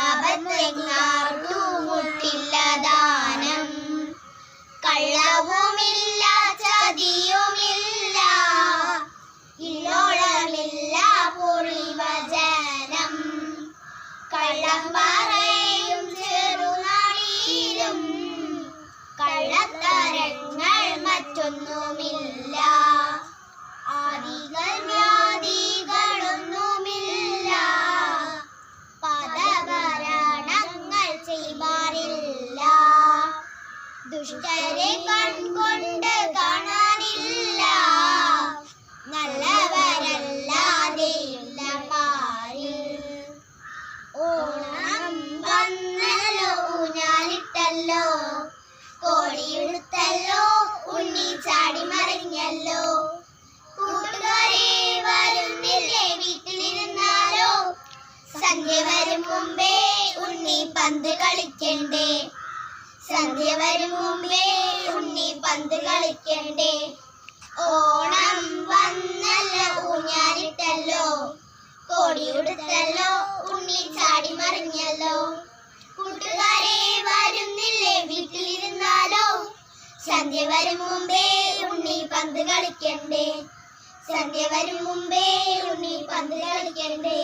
ആപത്തെങ്ങാർക്കുമുട്ടില്ല ദാനം. കള്ളവുമില്ല ചതിയുമില്ല ഇല്ലോളമില്ല പൊറിവചനം. കള്ളം പറയും ചെറുനാളിയിലും കള്ളത്തരങ്ങൾ മറ്റൊന്നുമില്ല. ആദികൾ വ്യാധികളൊന്നുമില്ല. പദഭരണങ്ങൾ ചെയ്യാറില്ല. ദുഷ്ടരെ കൺകൊണ്ട് കാണാനില്ല. നല്ലവരല്ലാതെ ഇല്ല പാരിൽ. ഓണം വന്നല്ലോ, ഊഞ്ഞാലിട്ടല്ലോ, കോടിയുടുത്തല്ലോ, ഉണ്ണി ചാടി മറിഞ്ഞല്ലോ. കൂട്ടുകാരെ വരുന്നില്ലേ, വീട്ടിലിരുന്നാലോ? സന്ധ്യ വരും മുമ്പേ ഉണ്ണി പന്ത് കളിക്കണ്ടേ. സന്ധ്യ വരും മുമ്പേ ഉണ്ണി പന്ത് കളിക്കണ്ടേ. ഓണം വന്നല്ലോ, ഊഞ്ഞാലിട്ടല്ലോ, കോടിയുടുത്തല്ലോ, ഉണ്ണി ചാടി മറിഞ്ഞല്ലോ. കൂട്ടുകാരെ വരുന്നില്ലേ, വീട്ടിലിരുന്നാലോ? സന്ധ്യ വരും മുമ്പേ ഉണ്ണി പന്ത് കളിക്കണ്ടേ. സന്ധ്യ വരും മുമ്പേ ഉണ്ണി പന്ത് കളിക്കണ്ടേ.